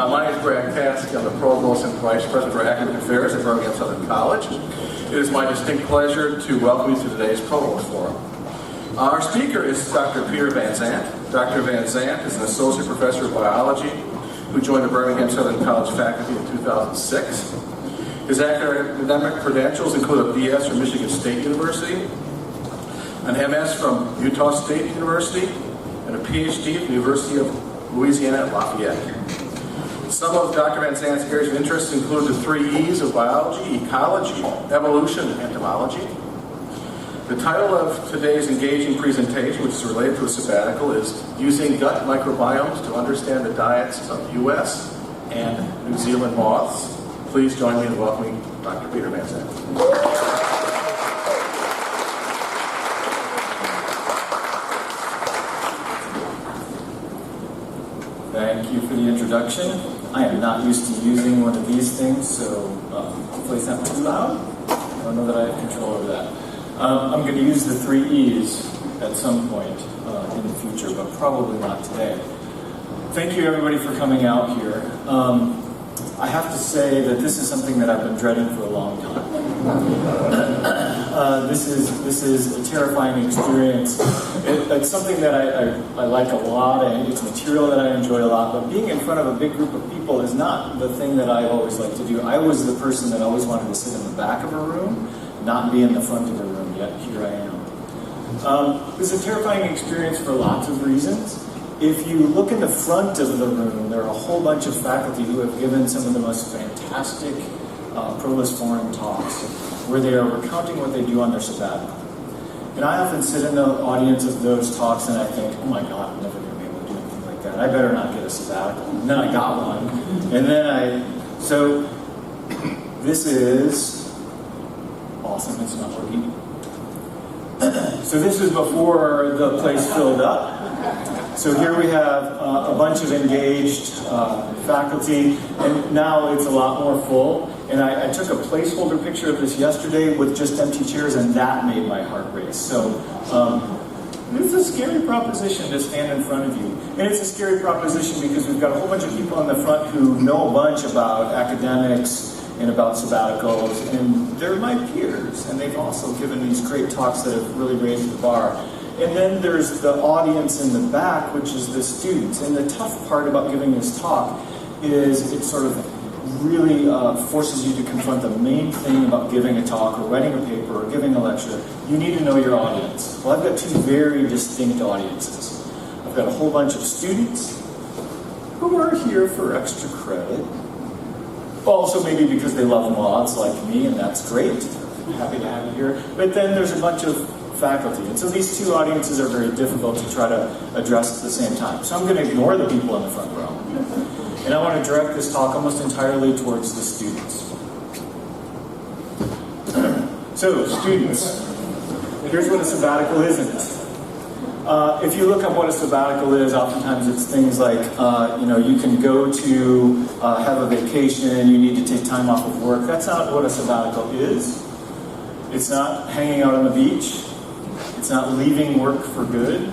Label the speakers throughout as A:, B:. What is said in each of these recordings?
A: My name is Brad Cassidy. I'm the Provost and Vice President for Academic Affairs at Birmingham Southern College. It is my distinct pleasure to welcome you to today's Provost Forum. Our speaker is Dr. Peter VanZandt. Dr. VanZandt is an Associate Professor of Biology who joined the Birmingham Southern College faculty in 2006. His academic credentials include a BS from Michigan State University, an MS from Utah State University, and a PhD from the University of Louisiana at Lafayette. Some of Dr. VanZandt's areas of interest include the 3 E's of biology: ecology, evolution, and entomology. The title of today's engaging presentation, which is related to a sabbatical, is Using Gut Microbiomes to Understand the Diets of U.S. and New Zealand Moths. Please join me in welcoming Dr. Peter VanZandt.
B: Thank you for the introduction. I am not used to using one of these things, so hopefully it's not too loud. I don't know that I have control over that. I'm going to use the 3 E's at some point in the future, but probably not today. Thank you everybody for coming out here. I have to say that this is something that I've been dreading for a long time. This is a terrifying experience. It's something that I like a lot, and it's material that I enjoy a lot, but being in front of a big group of people is not the thing that I always like to do. I was the person that always wanted to sit in the back of a room, not be in the front of the room, yet here I am. It's a terrifying experience for lots of reasons. If you look in the front of the room, there are a whole bunch of faculty who have given some of the most fantastic Provost Forum talks, where they are recounting what they do on their sabbatical. And I often sit in the audience of those talks and I think, oh my God, I'm never going to be able to do anything like that. I better not get a sabbatical. And then I got one. And then so this is awesome. It's not working. So this is before the place filled up. So here we have a bunch of engaged faculty, and now it's a lot more full. And I took a placeholder picture of this yesterday with just empty chairs, and that made my heart race. So it's a scary proposition to stand in front of you. And it's a scary proposition because we've got a whole bunch of people in the front who know a bunch about academics and about sabbaticals, and they're my peers, and they've also given these great talks that have really raised the bar. And then there's the audience in the back, which is the students. And the tough part about giving this talk is it sort of really forces you to confront the main thing about giving a talk or writing a paper or giving a lecture. You need to know your audience. Well, I've got 2 very distinct audiences. I've got a whole bunch of students who are here for extra credit. Also maybe because they love moths like me, and that's great. I'm happy to have you here. But then there's a bunch of faculty. And so these 2 audiences are very difficult to try to address at the same time. So I'm going to ignore the people in the front row. And I want to direct this talk almost entirely towards the students. So, students, here's what a sabbatical isn't. If you look up what a sabbatical is, oftentimes it's things like, you can go to have a vacation, you need to take time off of work. That's not what a sabbatical is. It's not hanging out on the beach. It's not leaving work for good.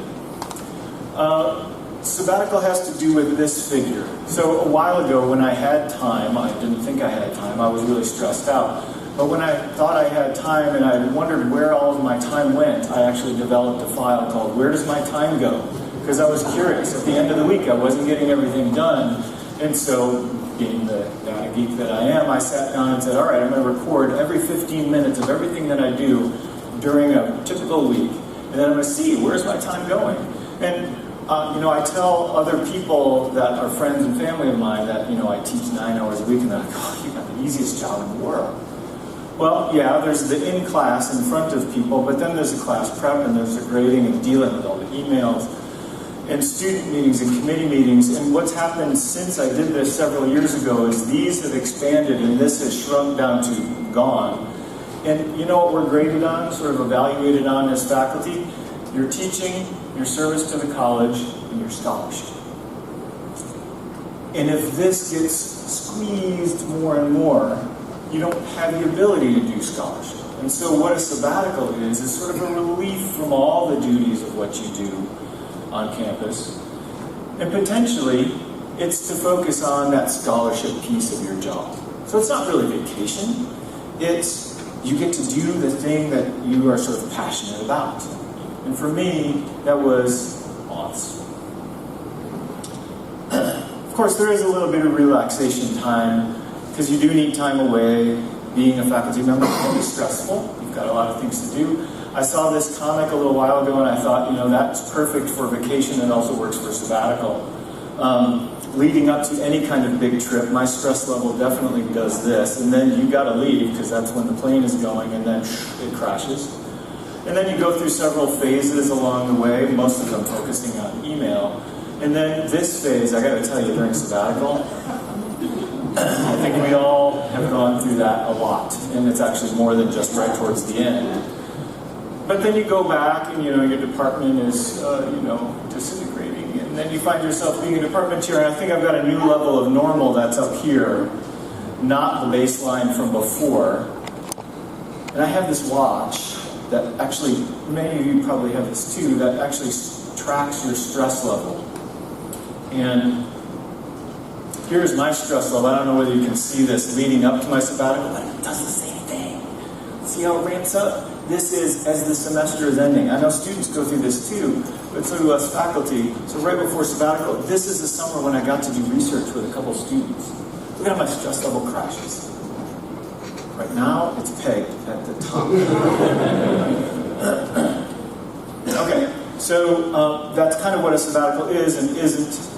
B: Sabbatical has to do with this figure. So a while ago when I had time, I didn't think I had time, I was really stressed out. But when I thought I had time and I wondered where all of my time went, I actually developed a file called Where Does My Time Go? Because I was curious. At the end of the week I wasn't getting everything done. And so, being the data geek that I am, I sat down and said, all right, I'm going to record every 15 minutes of everything that I do during a typical week. And then I'm going to see, where's my time going? And I tell other people that are friends and family of mine that, I teach 9 hours a week, and they're like, oh, you got the easiest job in the world. Well, yeah, there's the in-class in front of people, but then there's the class prep, and there's the grading and dealing with all the emails, and student meetings and committee meetings. And what's happened since I did this several years ago is these have expanded, and this has shrunk down to gone. And you know what we're graded on, sort of evaluated on as faculty? Your teaching, your service to the college, and your scholarship. And if this gets squeezed more and more, you don't have the ability to do scholarship. And so what a sabbatical is sort of a relief from all the duties of what you do on campus. And potentially, it's to focus on that scholarship piece of your job. So it's not really vacation. It's you get to do the thing that you are sort of passionate about. And for me, that was moths. Of course, there is a little bit of relaxation time, because you do need time away. Being a faculty member can be stressful. You've got a lot of things to do. I saw this comic a little while ago, and I thought, you know, that's perfect for vacation and also works for sabbatical. Leading up to any kind of big trip, my stress level definitely does this, and then you got to leave because that's when the plane is going, and then it crashes. And then you go through several phases along the way, most of them focusing on email. And then this phase, I got to tell you, during sabbatical, I think we all have gone through that a lot, and it's actually more than just right towards the end. But then you go back, and you know your department is, disintegrating, and then you find yourself being a department chair. And I think I've got a new level of normal that's up here, not the baseline from before. And I have this watch that actually, many of you probably have this too, that actually tracks your stress level. And here's my stress level. I don't know whether you can see this leading up to my sabbatical, but it does the same thing. See how it ramps up? This is as the semester is ending. I know students go through this too, but so do us faculty. So right before sabbatical, this is the summer when I got to do research with a couple students. Look at how my stress level crashes. Right now, it's pegged at the top. Okay, so that's kind of what a sabbatical is and isn't.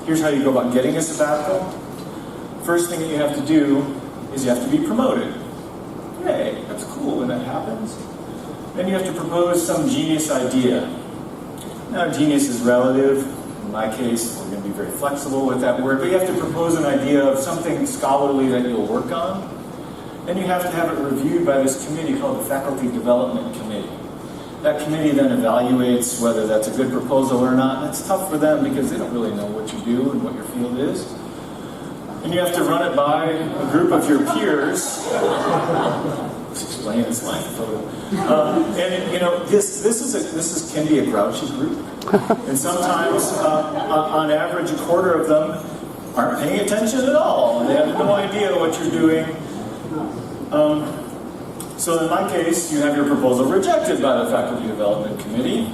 B: Here's how you go about getting a sabbatical. First thing that you have to do is you have to be promoted. Yay, that's cool when that happens. Then you have to propose some genius idea. Now, genius is relative. In my case, we're going to be very flexible with that word, but you have to propose an idea of something scholarly that you'll work on. Then you have to have it reviewed by this committee called the Faculty Development Committee. That committee then evaluates whether that's a good proposal or not. And it's tough for them because they don't really know what you do and what your field is. And you have to run it by a group of your peers. Let's explain this line photo. And you know, this can be a grouchy group. And sometimes, on average, a quarter of them aren't paying attention at all. They have no idea what you're doing. So in my case, you have your proposal rejected by the Faculty Development Committee,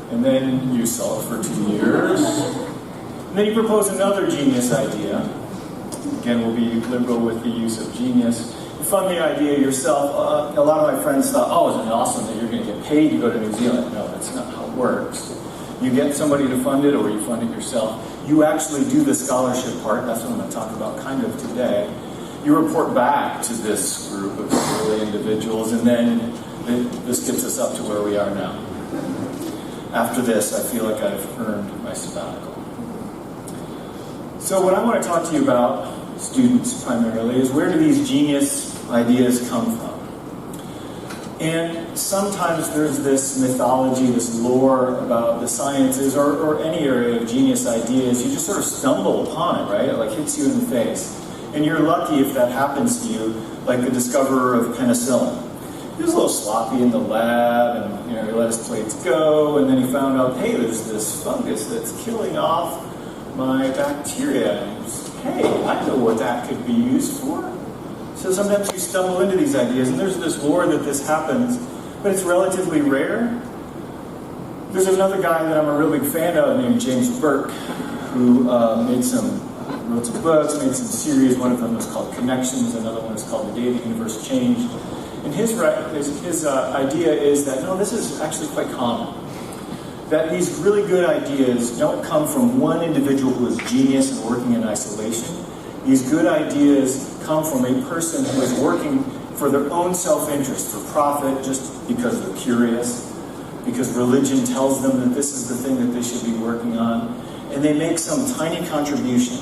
B: and then you sell it for 2 years, and then you propose another genius idea. Again, we'll be liberal with the use of genius. You fund the idea yourself. A lot of my friends thought, oh, isn't it awesome that you're going to get paid to go to New Zealand? No, that's not how it works. You get somebody to fund it, or you fund it yourself. You actually do the scholarship part. That's what I'm going to talk about kind of today. You report back to this group of early individuals, and then this gets us up to where we are now. After this, I feel like I've earned my sabbatical. So what I want to talk to you about, students primarily, is where do these genius ideas come from? And sometimes there's this mythology, this lore about the sciences or any area of genius ideas. You just sort of stumble upon it, right? It like hits you in the face. And you're lucky if that happens to you, like the discoverer of penicillin. He was a little sloppy in the lab, and he let his plates go, and then he found out, hey, there's this fungus that's killing off my bacteria. And he was, hey, I know what that could be used for. So sometimes you stumble into these ideas, and there's this lore that this happens, but it's relatively rare. There's another guy that I'm a real big fan of named James Burke, who wrote some books, made some series. One of them was called Connections, another one is called The Day the Universe Changed. And his idea is that, no, this is actually quite common. That these really good ideas don't come from one individual who is genius and working in isolation. These good ideas come from a person who is working for their own self-interest, for profit, just because they're curious, because religion tells them that this is the thing that they should be working on, and they make some tiny contribution.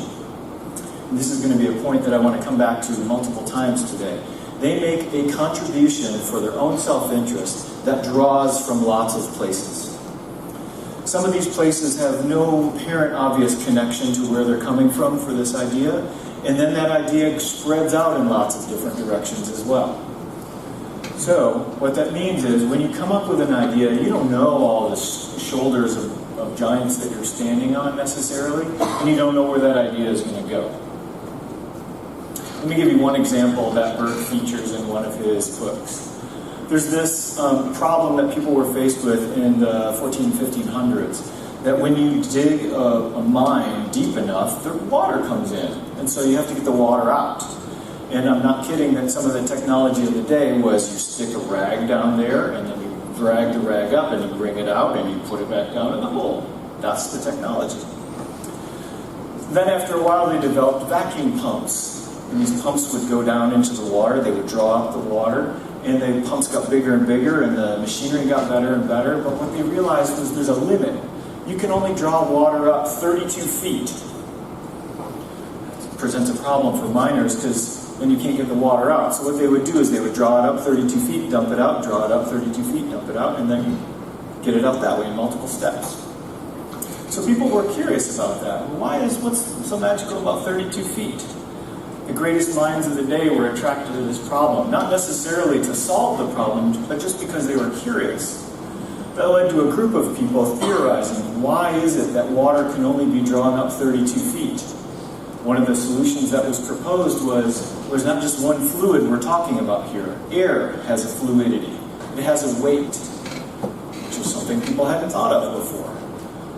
B: And this is going to be a point that I want to come back to multiple times today. They make a contribution for their own self-interest that draws from lots of places. Some of these places have no apparent obvious connection to where they're coming from for this idea, and then that idea spreads out in lots of different directions as well. So, what that means is, when you come up with an idea, you don't know all the shoulders of giants that you're standing on necessarily, and you don't know where that idea is going to go. Let me give you one example that Bert features in one of his books. There's this problem that people were faced with in the 1500s, that when you dig a mine deep enough, the water comes in, and so you have to get the water out. And I'm not kidding that some of the technology of the day was you stick a rag down there, and then you drag the rag up, and you bring it out, and you put it back down in the hole. That's the technology. Then after a while, they developed vacuum pumps. And these pumps would go down into the water, they would draw out the water, and the pumps got bigger and bigger, and the machinery got better and better, but what they realized was there's a limit. You can only draw water up 32 feet. It presents a problem for miners, because then you can't get the water out. So what they would do is they would draw it up 32 feet, dump it out, draw it up 32 feet, dump it out, and then you get it up that way in multiple steps. So people were curious about that. What's so magical about 32 feet? The greatest minds of the day were attracted to this problem, not necessarily to solve the problem, but just because they were curious. That led to a group of people theorizing, why is it that water can only be drawn up 32 feet? One of the solutions that was proposed was not just one fluid we're talking about here. Air has a fluidity. It has a weight, which is something people hadn't thought of before.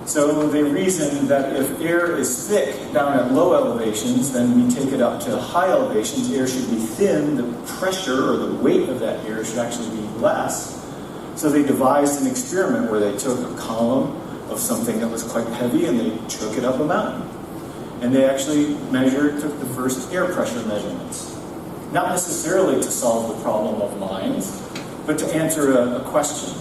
B: So they reasoned that if air is thick down at low elevations, then we take it up to high elevations, air should be thin, the pressure or the weight of that air should actually be less. So they devised an experiment where they took a column of something that was quite heavy and they took it up a mountain. And they actually took the first air pressure measurements. Not necessarily to solve the problem of mines, but to answer a question.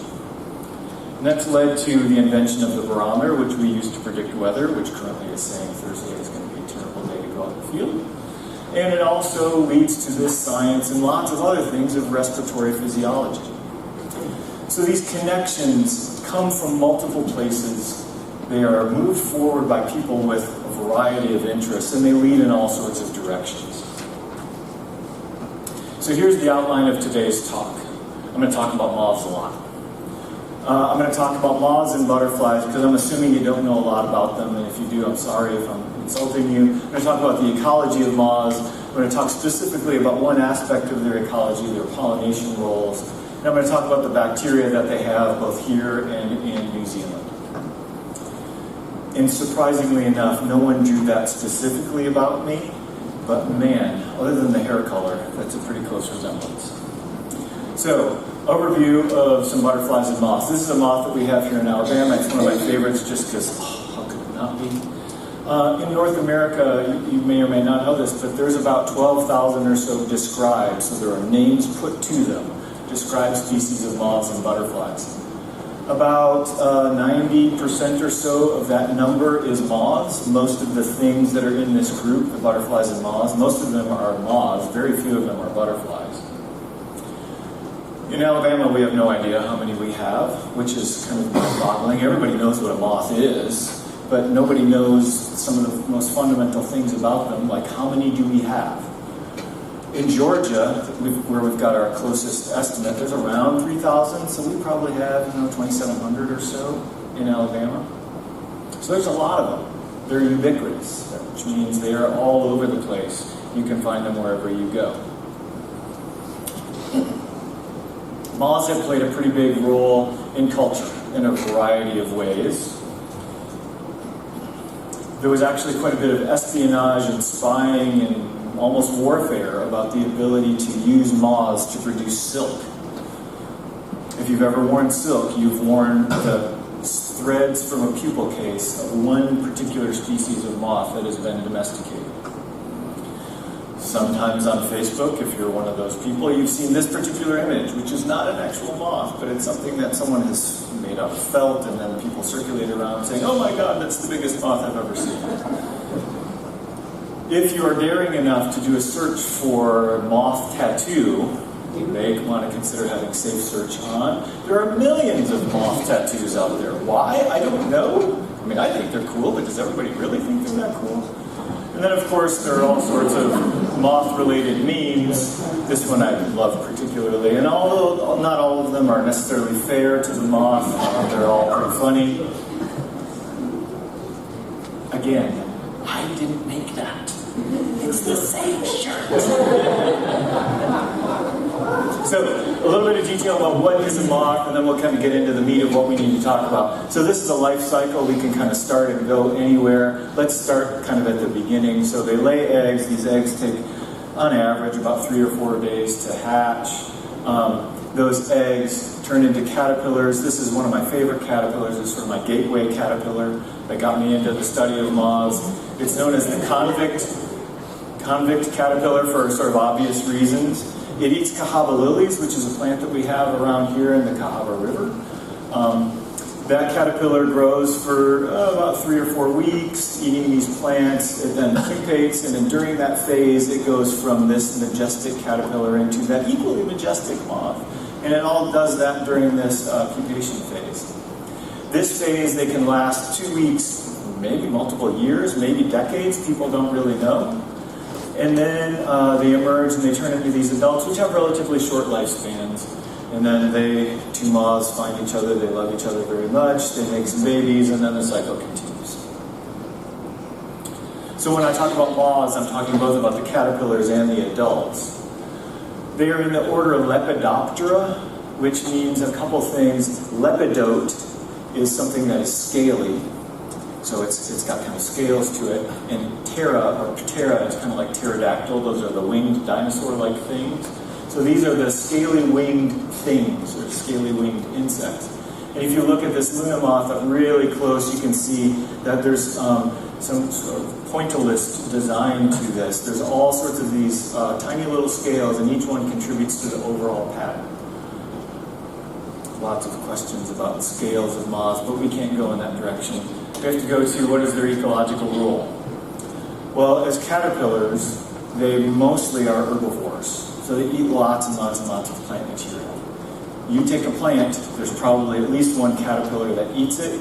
B: And that's led to the invention of the barometer, which we use to predict weather, which currently is saying Thursday is going to be a terrible day to go out in the field. And it also leads to this science and lots of other things of respiratory physiology. So these connections come from multiple places. They are moved forward by people with a variety of interests, and they lead in all sorts of directions. So here's the outline of today's talk. I'm going to talk about moths a lot. I'm going to talk about moths and butterflies because I'm assuming you don't know a lot about them, and if you do, I'm sorry if I'm insulting you. I'm going to talk about the ecology of moths. I'm going to talk specifically about one aspect of their ecology, their pollination roles. And I'm going to talk about the bacteria that they have both here and in New Zealand. And surprisingly enough, no one drew that specifically about me, but man, other than the hair color, that's a pretty close resemblance. So, overview of some butterflies and moths. This is a moth that we have here in Alabama. It's one of my favorites just because, how could it not be? In North America, you may or may not know this, but there's about 12,000 or so described, so there are names put to them, described species of moths and butterflies. About 90% or so of that number is moths. Most of the things that are in this group, the butterflies and moths, most of them are moths. Very few of them are butterflies. In Alabama, we have no idea how many we have, which is kind of mind-boggling. Everybody knows what a moth is, but nobody knows some of the most fundamental things about them, like how many do we have? In Georgia, where we've got our closest estimate, there's around 3,000, so we probably have 2,700 or so in Alabama. So there's a lot of them. They're ubiquitous, which means they are all over the place. You can find them wherever you go. Moths have played a pretty big role in culture in a variety of ways. There was actually quite a bit of espionage and spying and almost warfare about the ability to use moths to produce silk. If you've ever worn silk, you've worn the threads from a pupal case of one particular species of moth that has been domesticated. Sometimes on Facebook, if you're one of those people, you've seen this particular image, which is not an actual moth, but it's something that someone has made out of felt, and then people circulate around saying, oh my god, that's the biggest moth I've ever seen. If you are daring enough to do a search for moth tattoo, you may want to consider having safe search on. There are millions of moth tattoos out there. Why? I don't know. I mean, I think they're cool, but does everybody really think they're that cool? And then, of course, there are all sorts of moth-related memes. This one I love particularly. And although not all of them are necessarily fair to the moth, they're all pretty funny. Again, I didn't make that. It's the same shirt. So, a little bit of detail about what is a moth, and then we'll kind of get into the meat of what we need to talk about. So this is a life cycle. We can kind of start and go anywhere. Let's start kind of at the beginning. So they lay eggs. These eggs take, on average, about 3 or 4 days to hatch. Those eggs turn into caterpillars. This is one of my favorite caterpillars. It's sort of my gateway caterpillar that got me into the study of moths. It's known as the convict caterpillar for sort of obvious reasons. It eats cahaba lilies, which is a plant that we have around here in the Cahaba River. That caterpillar grows for about 3 or 4 weeks, eating these plants. It then pupates, and then during that phase, it goes from this majestic caterpillar into that equally majestic moth. And it all does that during this pupation phase. This phase, they can last 2 weeks, maybe multiple years, maybe decades. People don't really know. And then they emerge and they turn into these adults, which have relatively short lifespans. And then two moths find each other, they love each other very much, they make some babies, and then the cycle continues. So when I talk about moths, I'm talking both about the caterpillars and the adults. They are in the order of Lepidoptera, which means a couple things. Lepidote is something that is scaly, so it's got kind of scales to it, and ptera, or ptera, is kind of like pterodactyl. Those are the winged dinosaur-like things. So these are the scaly-winged things, or scaly-winged insects. And if you look at this Luna moth up really close, you can see that there's some sort of pointillist design to this. There's all sorts of these tiny little scales, and each one contributes to the overall pattern. Lots of questions about the scales of moths, but we can't go in that direction. We have to go to what is their ecological role. Well, as caterpillars, they mostly are herbivores. So they eat lots and lots and lots of plant material. You take a plant, there's probably at least one caterpillar that eats it.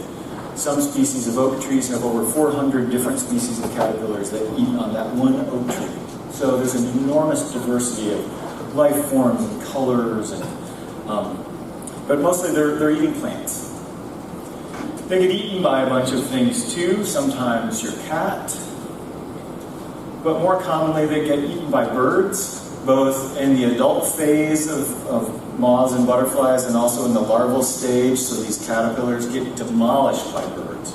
B: Some species of oak trees have over 400 different species of caterpillars that eat on that one oak tree. So there's an enormous diversity of life forms and colors, and but mostly they're eating plants. They get eaten by a bunch of things too, sometimes your cat, but more commonly they get eaten by birds, both in the adult phase of moths and butterflies and also in the larval stage, so these caterpillars get demolished by birds.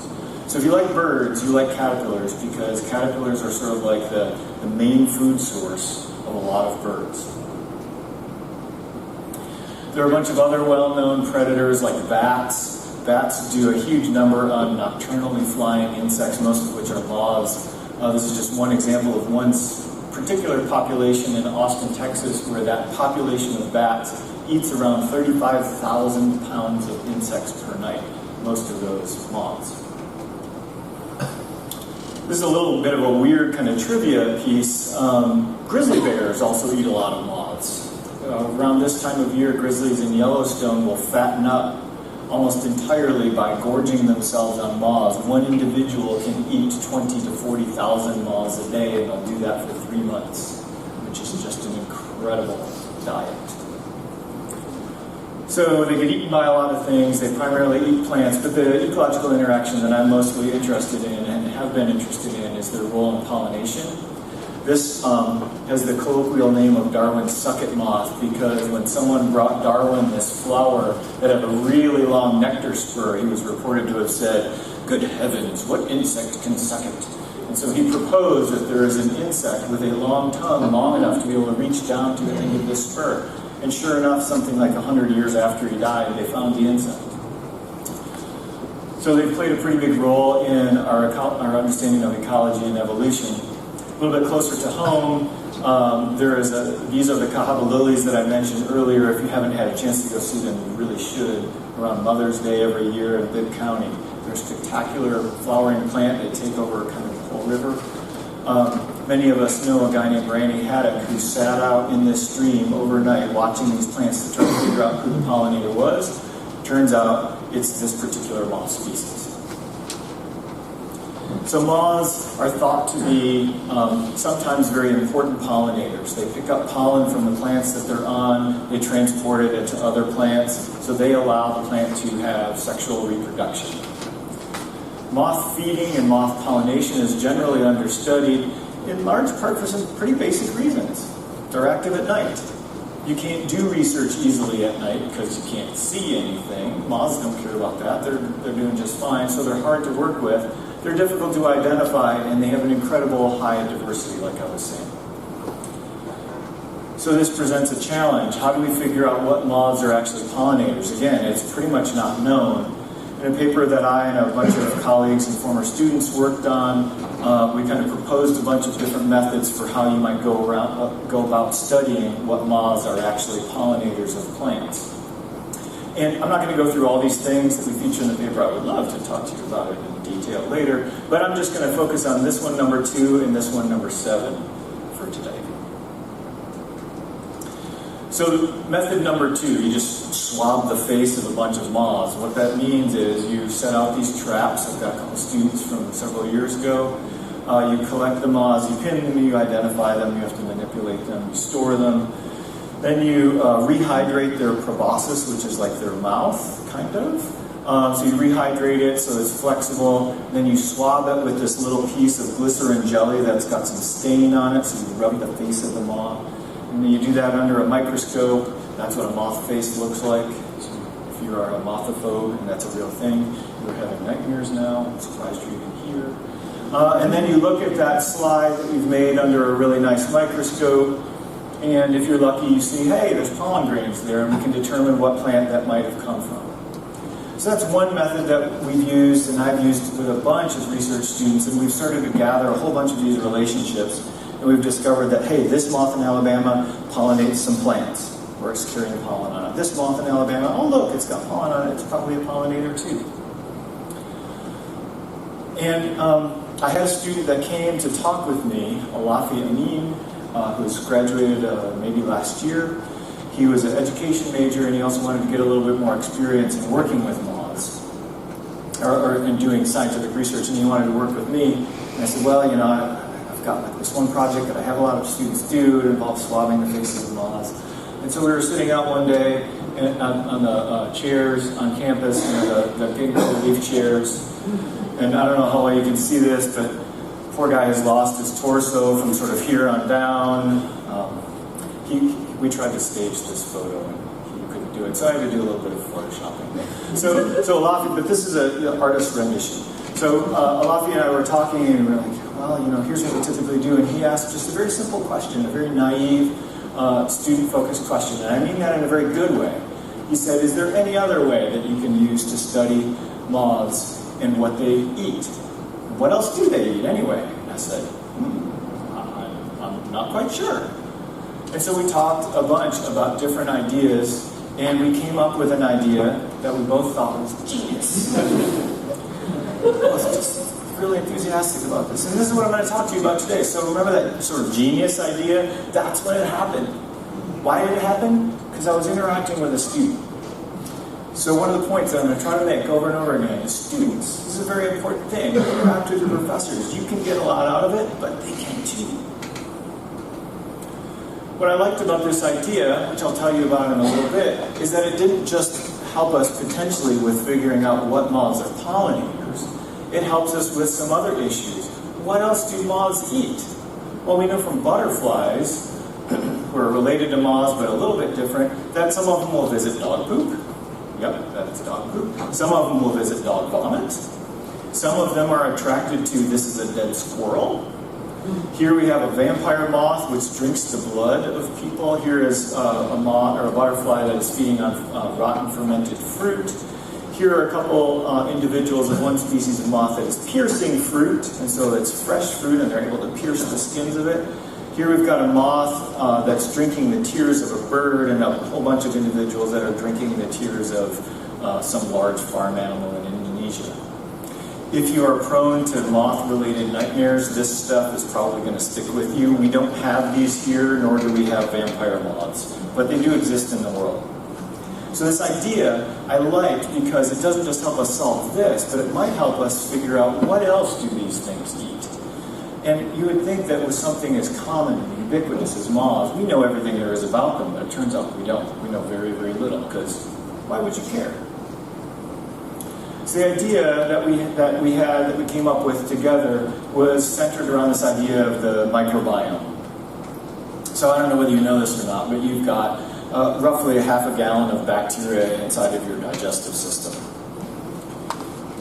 B: So if you like birds, you like caterpillars, because caterpillars are sort of like the main food source of a lot of birds. There are a bunch of other well-known predators like bats. Bats do a huge number on nocturnally flying insects, most of which are moths. This is just one example of one particular population in Austin, Texas, where that population of bats eats around 35,000 pounds of insects per night, most of those moths. This is a little bit of a weird kind of trivia piece. Grizzly bears also eat a lot of moths. Around this time of year, grizzlies in Yellowstone will fatten up almost entirely by gorging themselves on moths. One individual can eat 20 to 40,000 moths a day, and they'll do that for 3 months, which is just an incredible diet. So they get eaten by a lot of things. They primarily eat plants, but the ecological interaction that I'm mostly interested in and have been interested in is their role in pollination. This has the colloquial name of Darwin's sucket moth, because when someone brought Darwin this flower that had a really long nectar spur, he was reported to have said, "Good heavens, what insect can suck it?" And so he proposed that there is an insect with a long tongue, long enough to be able to reach down to the end of this spur. And sure enough, something like 100 years after he died, they found the insect. So they've played a pretty big role in our understanding of ecology and evolution. A little bit closer to home, these are the cahaba lilies that I mentioned earlier. If you haven't had a chance to go see them, you really should. Around Mother's Day every year in Bibb County. They're a spectacular flowering plant. They take over kind of the whole river. Many of us know a guy named Randy Haddock who sat out in this stream overnight watching these plants to try to figure out who the pollinator was. Turns out it's this particular moth species. So moths are thought to be sometimes very important pollinators. They pick up pollen from the plants that they're on, they transport it into other plants, so they allow the plant to have sexual reproduction. Moth feeding and moth pollination is generally understudied in large part for some pretty basic reasons. They're active at night. You can't do research easily at night because you can't see anything. Moths don't care about that. They're doing just fine, so they're hard to work with. They're difficult to identify, and they have an incredible high diversity, like I was saying. So this presents a challenge. How do we figure out what moths are actually pollinators? Again, it's pretty much not known. In a paper that I and a bunch of colleagues and former students worked on, we kind of proposed a bunch of different methods for how you might go about studying what moths are actually pollinators of plants. And I'm not going to go through all these things that we feature in the paper. I would love to talk to you about it in detail later, but I'm just going to focus on this one, number 2, and this one, number 7, for today. So method number 2, you just swab the face of a bunch of moths. What that means is you set out these traps. I've got a couple students from several years ago. You collect the moths, you pin them, you identify them, you have to manipulate them, you store them. Then you rehydrate their proboscis, which is like their mouth, kind of. So you rehydrate it so it's flexible. Then you swab it with this little piece of glycerin jelly that's got some stain on it, so you rub the face of the moth. And then you do that under a microscope. That's what a moth face looks like. So if you are a mothophobe, and that's a real thing, you're having nightmares now. I'm surprised you're even here. And then you look at that slide that we've made under a really nice microscope. And if you're lucky, you see, hey, there's pollen grains there, and we can determine what plant that might have come from. So that's one method that we've used, and I've used with a bunch of research students, and we've started to gather a whole bunch of these relationships. And we've discovered that, hey, this moth in Alabama pollinates some plants, or it's carrying pollen on it. This moth in Alabama, oh look, it's got pollen on it, it's probably a pollinator too. And I had a student that came to talk with me, Alafi Amin, who's graduated maybe last year. He was an education major, and he also wanted to get a little bit more experience in working with moths, or in doing scientific research, and he wanted to work with me. And I said, well, you know, I've got like this one project that I have a lot of students do. It involves swabbing the faces of moths. And so we were sitting out one day on the chairs on campus, you know, the big leaf chairs. And I don't know how well you can see this, but poor guy has lost his torso from sort of here on down. We tried to stage this photo, and he couldn't do it, so I had to do a little bit of photoshopping. So Alafi, but this is an artist rendition. So Alafi and I were talking, and we were like, well, you know, here's what we typically do. And he asked just a very simple question, a very naive, student-focused question, and I mean that in a very good way. He said, is there any other way that you can use to study moths and what they eat? What else do they eat anyway? And I said, I'm not quite sure. And so we talked a bunch about different ideas, and we came up with an idea that we both thought was genius. I was just really enthusiastic about this. And this is what I'm going to talk to you about today. So remember that sort of genius idea? That's when it happened. Why did it happen? Because I was interacting with a student. So one of the points that I'm going to try to make over and over again is students. This is a very important thing. Interact with your professors. You can get a lot out of it, but they can too. What I liked about this idea, which I'll tell you about in a little bit, is that it didn't just help us potentially with figuring out what moths are pollinators. It helps us with some other issues. What else do moths eat? Well, we know from butterflies, who are related to moths but a little bit different, that some of them will visit dog poop. Yep, that's dog poop. Some of them will visit dog vomit. Some of them are attracted to, this is a dead squirrel. Here we have a vampire moth which drinks the blood of people. Here is a moth or a butterfly that is feeding on rotten fermented fruit. Here are a couple individuals of one species of moth that is piercing fruit, and so it's fresh fruit and they're able to pierce the skins of it. Here we've got a moth that's drinking the tears of a bird, and a whole bunch of individuals that are drinking the tears of some large farm animal in Indonesia. If you are prone to moth-related nightmares, this stuff is probably going to stick with you. We don't have these here, nor do we have vampire moths, but they do exist in the world. So this idea I liked because it doesn't just help us solve this, but it might help us figure out what else do these things eat. And you would think that with something as common and ubiquitous as moths, we know everything there is about them, but it turns out we don't. We know very, very little, because why would you care? So the idea that we came up with together was centered around this idea of the microbiome. So I don't know whether you know this or not, but you've got roughly a half a gallon of bacteria inside of your digestive system.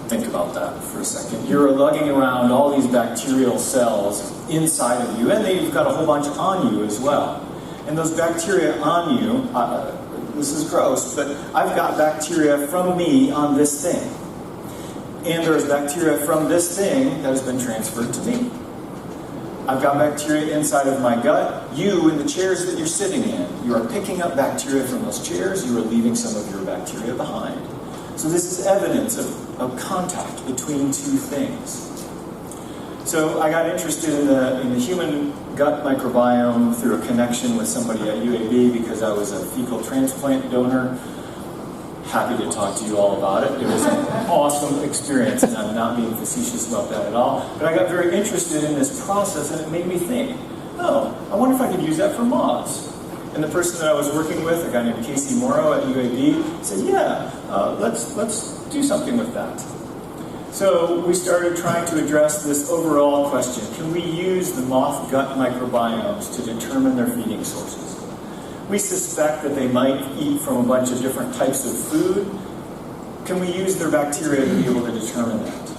B: Think about that for a second. You're lugging around all these bacterial cells inside of you, and then you've got a whole bunch on you as well. And those bacteria on you, this is gross, but I've got bacteria from me on this thing. And there's bacteria from this thing that has been transferred to me. I've got bacteria inside of my gut. You, in the chairs that you're sitting in, you are picking up bacteria from those chairs. You are leaving some of your bacteria behind. So this is evidence of contact between two things. So I got interested in the human gut microbiome through a connection with somebody at UAB because I was a fecal transplant donor. Happy to talk to you all about it. It was an awesome experience, and I'm not being facetious about that at all. But I got very interested in this process, and it made me think, oh, I wonder if I could use that for moths. And the person that I was working with, a guy named Casey Morrow at UAB, said, yeah, let's do something with that. So we started trying to address this overall question. Can we use the moth gut microbiomes to determine their feeding sources? We suspect that they might eat from a bunch of different types of food. Can we use their bacteria to be able to determine that?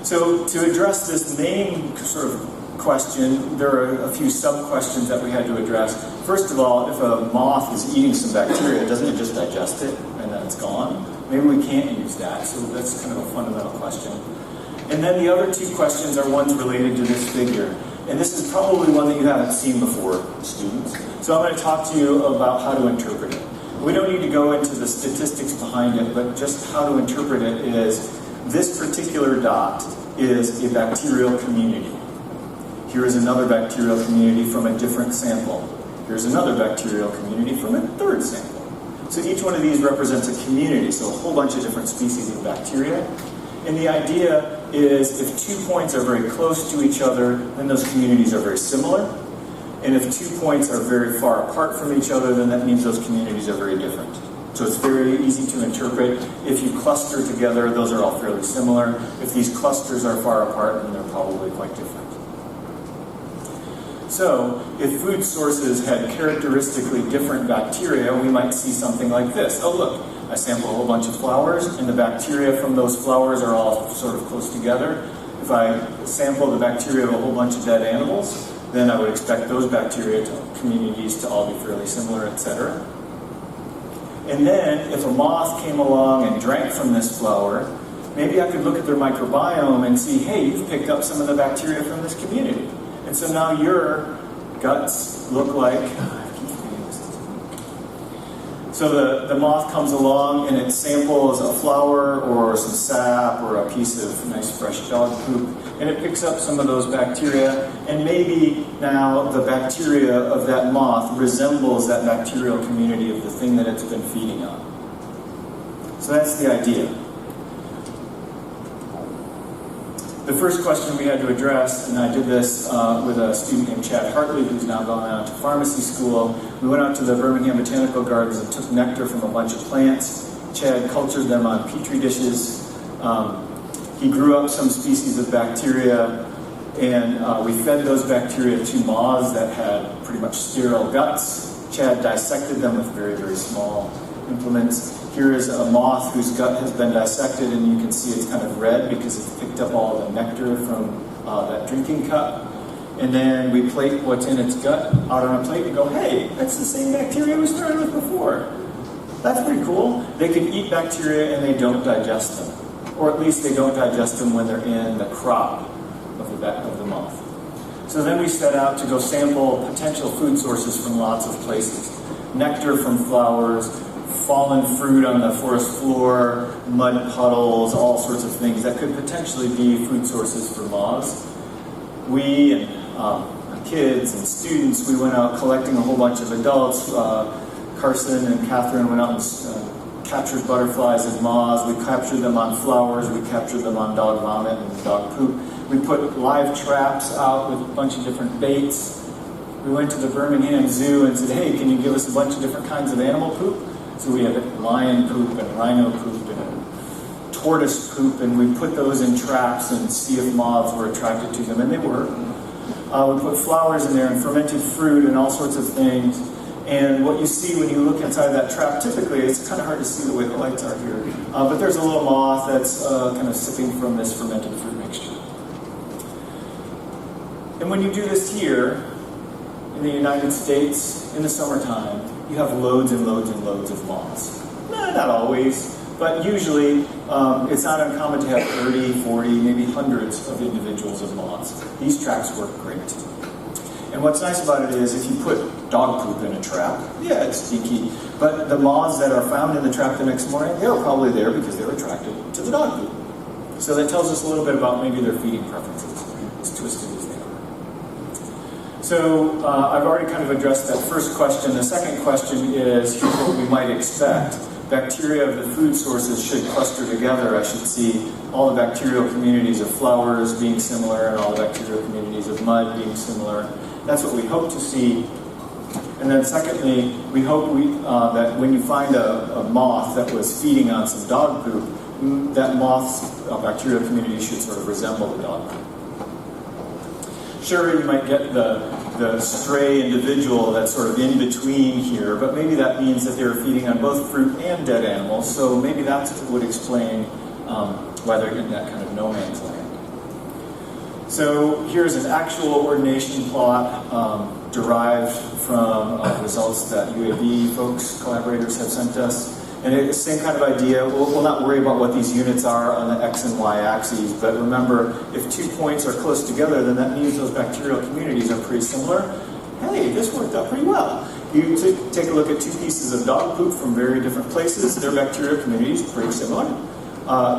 B: So to address this main sort of question, there are a few sub-questions that we had to address. First of all, if a moth is eating some bacteria, doesn't it just digest it and then it's gone? Maybe we can't use that, so that's kind of a fundamental question. And then the other two questions are ones related to this figure. And this is probably one that you haven't seen before, students. So I'm going to talk to you about how to interpret it. We don't need to go into the statistics behind it, but just how to interpret it is this particular dot is a bacterial community. Here is another bacterial community from a different sample. Here's another bacterial community from a third sample. So each one of these represents a community, so a whole bunch of different species of bacteria. And the idea is if 2 points are very close to each other, then those communities are very similar. And if 2 points are very far apart from each other, then that means those communities are very different. So it's very easy to interpret. If you cluster together, those are all fairly similar. If these clusters are far apart, then they're probably quite different. So if food sources had characteristically different bacteria, we might see something like this. Oh look, I sample a whole bunch of flowers, and the bacteria from those flowers are all sort of close together. If I sample the bacteria of a whole bunch of dead animals, then I would expect those bacteria communities to all be fairly similar, etc. And then, if a moth came along and drank from this flower, maybe I could look at their microbiome and see, hey, you've picked up some of the bacteria from this community. And so now your guts look like... So the moth comes along and it samples a flower or some sap or a piece of nice fresh dog poop, and it picks up some of those bacteria, and maybe now the bacteria of that moth resembles that bacterial community of the thing that it's been feeding on. So that's the idea. The first question we had to address, and I did this with a student named Chad Hartley, who's now gone out to pharmacy school. We went out to the Birmingham Botanical Gardens and took nectar from a bunch of plants. Chad cultured them on petri dishes. He grew up some species of bacteria, and we fed those bacteria to moths that had pretty much sterile guts. Chad dissected them with very, very small implements. Here is a moth whose gut has been dissected, and you can see it's kind of red because it's picked up all the nectar from that drinking cup. And then we plate what's in its gut out on a plate and go, hey, that's the same bacteria we started with before. That's pretty cool. They can eat bacteria and they don't digest them. Or at least they don't digest them when they're in the crop of the moth. So then we set out to go sample potential food sources from lots of places. Nectar from flowers, fallen fruit on the forest floor, mud puddles, all sorts of things that could potentially be food sources for moths. We and kids and students, we went out collecting a whole bunch of adults. Carson and Catherine went out and captured butterflies and moths. We captured them on flowers. We captured them on dog vomit and dog poop. We put live traps out with a bunch of different baits. We went to the Birmingham Zoo and said, hey, can you give us a bunch of different kinds of animal poop? So we had lion poop and rhino poop and tortoise poop, and we put those in traps and see if moths were attracted to them, and they were. We put flowers in there and fermented fruit and all sorts of things. And what you see when you look inside that trap, typically, it's kind of hard to see the way the lights are here, but there's a little moth that's kind of sipping from this fermented fruit mixture. And when you do this here, in the United States, in the summertime, you have loads and loads and loads of moths. Not always, but usually it's not uncommon to have 30, 40, maybe hundreds of individuals of moths. These traps work great. And what's nice about it is if you put dog poop in a trap, yeah, it's stinky, but the moths that are found in the trap the next morning, they were probably there because they were attracted to the dog poop. So that tells us a little bit about maybe their feeding preferences, as twisted as they are. So I've already kind of addressed that first question. The second question is, here's what we might expect. Bacteria of the food sources should cluster together. I should see all the bacterial communities of flowers being similar and all the bacterial communities of mud being similar. That's what we hope to see. And then secondly, we hope that when you find a moth that was feeding on some dog poop, that moth's bacterial community should sort of resemble the dog poop. Sure, you might get the stray individual that's sort of in between here, but maybe that means that they're feeding on both fruit and dead animals, so maybe that would explain why they're in that kind of no man's land. So here's an actual ordination plot derived from results that UAB folks, collaborators have sent us. And it's the same kind of idea. We'll not worry about what these units are on the X and Y axes, but remember, if 2 points are close together, then that means those bacterial communities are pretty similar. Hey, this worked out pretty well. You take a look at 2 pieces of dog poop from very different places, their bacterial communities pretty similar.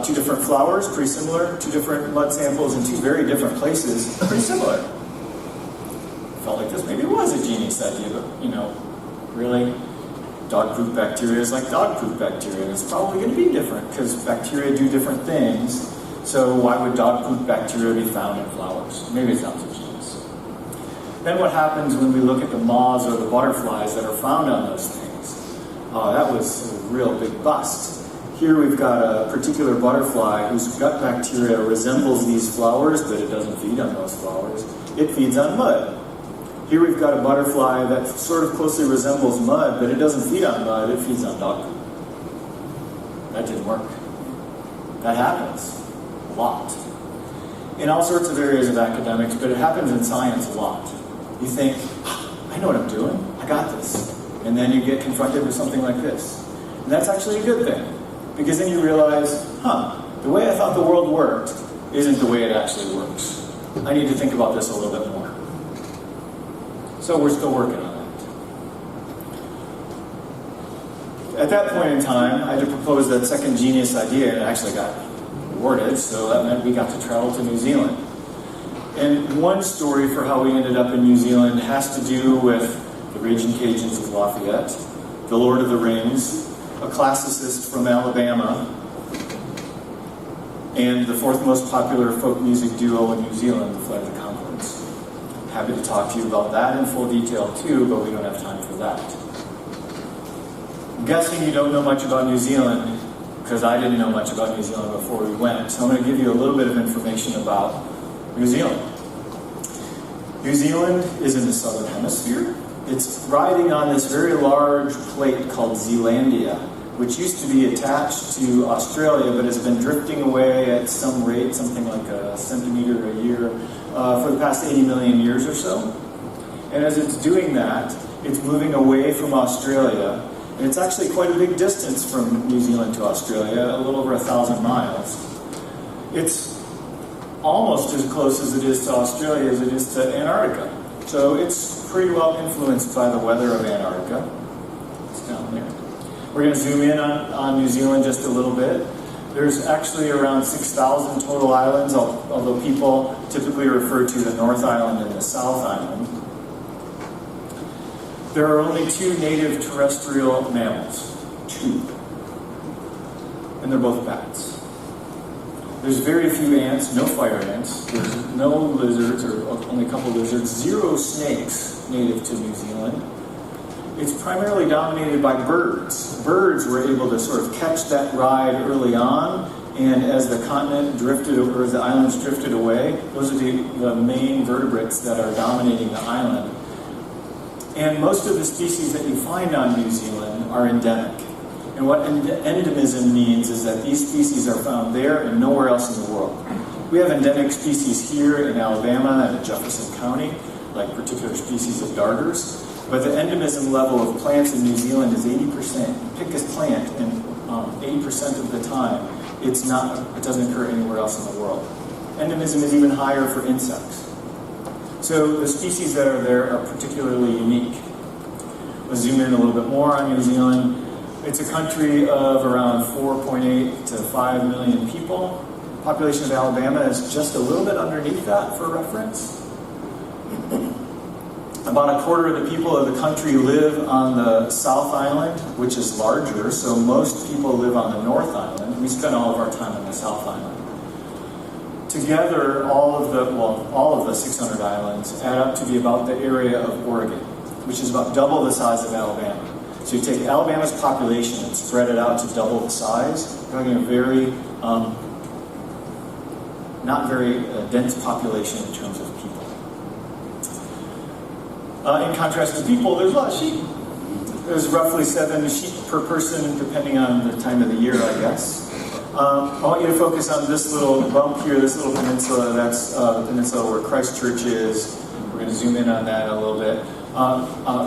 B: 2 different flowers, pretty similar. 2 different mud samples in 2 very different places, pretty similar. Felt like this maybe was a genius idea, but, really? Dog poop bacteria is like dog poop bacteria, and it's probably going to be different because bacteria do different things. So why would dog poop bacteria be found in flowers? Maybe it's not so genius. Then what happens when we look at the moths or the butterflies that are found on those things? That was a real big bust. Here we've got a particular butterfly whose gut bacteria resembles these flowers, but it doesn't feed on those flowers. It feeds on mud. Here we've got a butterfly that sort of closely resembles mud, but it doesn't feed on mud, it feeds on dog poop. That didn't work. That happens a lot. In all sorts of areas of academics, but it happens in science a lot. You think, I know what I'm doing, I got this. And then you get confronted with something like this. And that's actually a good thing, because then you realize, the way I thought the world worked isn't the way it actually works. I need to think about this a little bit more. So we're still working on that. At that point in time, I had to propose that second genius idea, and it actually got awarded, so that meant we got to travel to New Zealand. And one story for how we ended up in New Zealand has to do with the Raging Cajuns of Lafayette, the Lord of the Rings, a classicist from Alabama, and the 4th most popular folk music duo in New Zealand, the Flight of the Conchords. Happy to talk to you about that in full detail too, but we don't have time for that. I'm guessing you don't know much about New Zealand, because I didn't know much about New Zealand before we went, so I'm going to give you a little bit of information about New Zealand. New Zealand is in the southern hemisphere. It's riding on this very large plate called Zealandia, which used to be attached to Australia, but has been drifting away at some rate, something like a centimeter a year, for the past 80 million years or so. And as it's doing that, it's moving away from Australia, and it's actually quite a big distance from New Zealand to Australia, a little over 1,000 miles. It's almost as close as it is to Australia as it is to Antarctica. So it's pretty well influenced by the weather of Antarctica. It's down there. We're going to zoom in on New Zealand just a little bit. There's actually around 6,000 total islands, although people typically refer to the North Island and the South Island. There are only 2 native terrestrial mammals. 2. And they're both bats. There's very few ants, no fire ants. There's no lizards, or only a couple lizards. 0 snakes native to New Zealand. It's primarily dominated by birds. Birds were able to sort of catch that ride early on And as the continent drifted, or as the islands drifted away, those are the main vertebrates that are dominating the island. And most of the species that you find on New Zealand are endemic. And what endemism means is that these species are found there and nowhere else in the world. We have endemic species here in Alabama and in Jefferson County, like particular species of darters. But the endemism level of plants in New Zealand is 80%. You pick this plant, and 80% of the time, it doesn't occur anywhere else in the world. Endemism is even higher for insects. So the species that are there are particularly unique. Let's zoom in a little bit more on New Zealand. It's a country of around 4.8 to 5 million people. The population of Alabama is just a little bit underneath that for reference. About a quarter of the people of the country live on the South Island, which is larger, so most people live on the North Island. We spend all of our time on the South Island. Together, all of the 600 islands add up to be about the area of Oregon, which is about double the size of Alabama. So you take Alabama's population and spread it out to double the size, you're having a very, not very dense population in terms of people. In contrast to people, there's a lot of sheep. There's roughly 7 sheep per person, depending on the time of the year, I guess. I want you to focus on this little bump here, this little peninsula. That's the peninsula where Christchurch is. We're going to zoom in on that a little bit.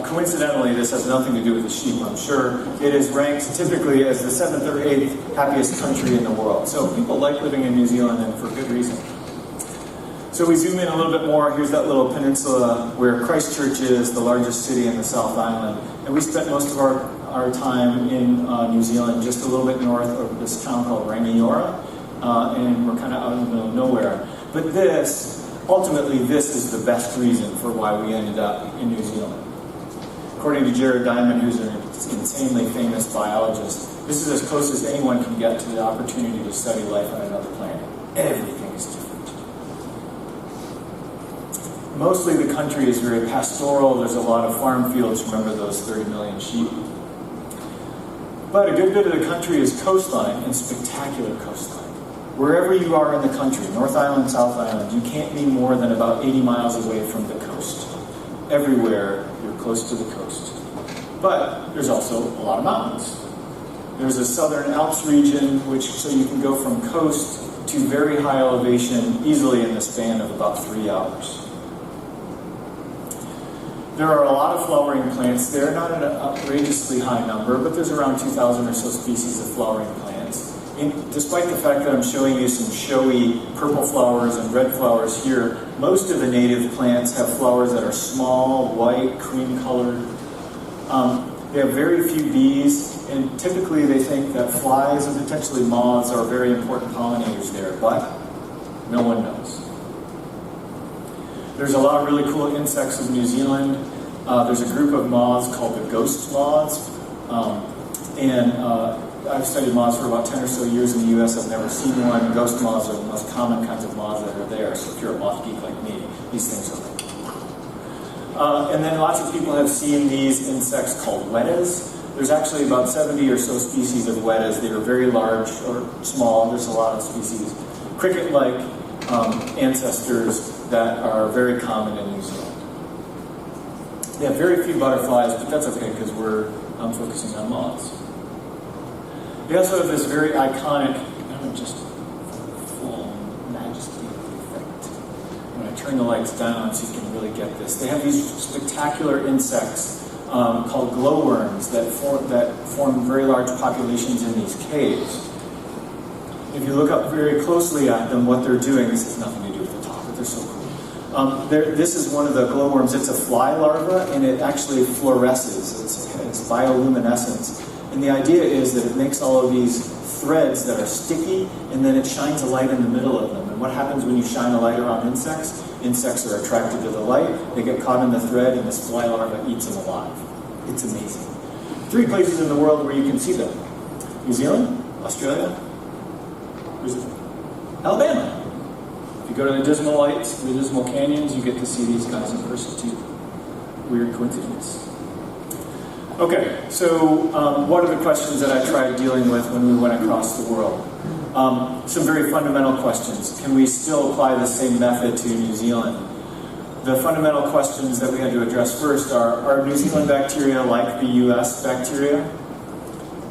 B: Coincidentally, this has nothing to do with the sheep, I'm sure. It is ranked typically as the 7th or 8th happiest country in the world. So people like living in New Zealand, and for good reason. So we zoom in a little bit more. Here's that little peninsula where Christchurch is, the largest city in the South Island. And we spent most of our time in New Zealand, just a little bit north of this town called Rangiora. And we're kind of out in the middle of nowhere. But ultimately, this is the best reason for why we ended up in New Zealand. According to Jared Diamond, who's an insanely famous biologist, this is as close as anyone can get to the opportunity to study life on another planet. Everything is different. Mostly the country is very pastoral. There's a lot of farm fields. Remember those 30 million sheep. But a good bit of the country is coastline, and spectacular coastline. Wherever you are in the country, North Island, South Island, you can't be more than about 80 miles away from the coast. Everywhere, you're close to the coast. But there's also a lot of mountains. There's a southern Alps region, so you can go from coast to very high elevation easily in the span of about 3 hours. There are a lot of flowering plants there, not an outrageously high number, but there's around 2,000 or so species of flowering plants. Despite the fact that I'm showing you some showy purple flowers and red flowers here, most of the native plants have flowers that are small, white, cream-colored. They have very few bees, and typically they think that flies and potentially moths are very important pollinators there, but no one knows. There's a lot of really cool insects in New Zealand. There's a group of moths called the ghost moths. I've studied moths for about 10 or so years in the US. I've never seen one. Ghost moths are the most common kinds of moths that are there. So if you're a moth geek like me, these things are like. And then lots of people have seen these insects called wettas. There's actually about 70 or so species of wettas. They are very large or small. There's a lot of species. Cricket-like ancestors that are very common in New Zealand. They have very few butterflies, but that's okay because I'm focusing on moths. They also have this very iconic, just full majesty effect. When I turn the lights down so you can really get this. They have these spectacular insects called glowworms that form very large populations in these caves. If you look up very closely at them, what they're doing, this has nothing to do with the top, but they're so cool. This is one of the glowworms. It's a fly larva, and it actually fluoresces. It's bioluminescence. And the idea is that it makes all of these threads that are sticky, and then it shines a light in the middle of them. And what happens when you shine a light around insects? Insects are attracted to the light, they get caught in the thread, and this fly larva eats them alive. It's amazing. 3 places in the world where you can see them. New Zealand, Australia, Alabama. If you go to the Dismal Lights, the Dismal Canyons, you get to see these guys in person too. Weird coincidence. Okay, so what are the questions that I tried dealing with when we went across the world? Some very fundamental questions. Can we still apply the same method to New Zealand? The fundamental questions that we had to address first are New Zealand bacteria like the US bacteria?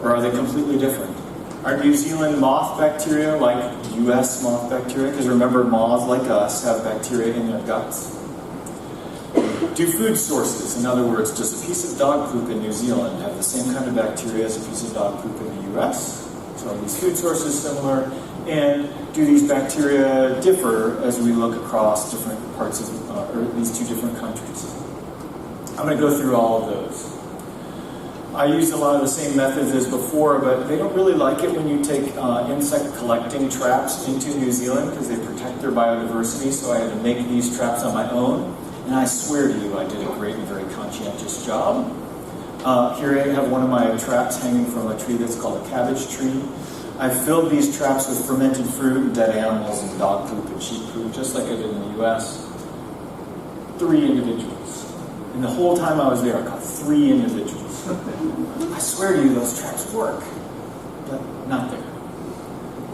B: Or are they completely different? Are New Zealand moth bacteria like US moth bacteria? Because remember, moths like us have bacteria in their guts. Do food sources, in other words, does a piece of dog poop in New Zealand have the same kind of bacteria as a piece of dog poop in the US? So are these food sources similar? And do these bacteria differ as we look across different parts of, or these two different countries? I'm going to go through all of those. I used a lot of the same methods as before, but they don't really like it when you take insect collecting traps into New Zealand because they protect their biodiversity, so I had to make these traps on my own. And I swear to you, I did a great and very conscientious job. Here I have one of my traps hanging from a tree that's called a cabbage tree. I filled these traps with fermented fruit and dead animals and dog poop and sheep poop, just like I did in the US. 3 individuals. And the whole time I was there, I caught 3 individuals. I swear to you, those traps work, but not there.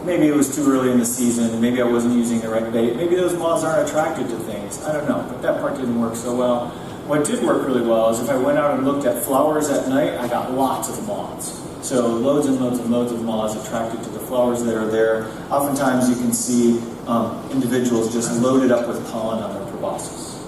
B: Maybe it was too early in the season, maybe I wasn't using the right bait, maybe those moths aren't attracted to things, I don't know, but that part didn't work so well. What did work really well is if I went out and looked at flowers at night, I got lots of moths. So loads and loads and loads of moths attracted to the flowers that are there. Oftentimes you can see individuals just loaded up with pollen on their proboscis.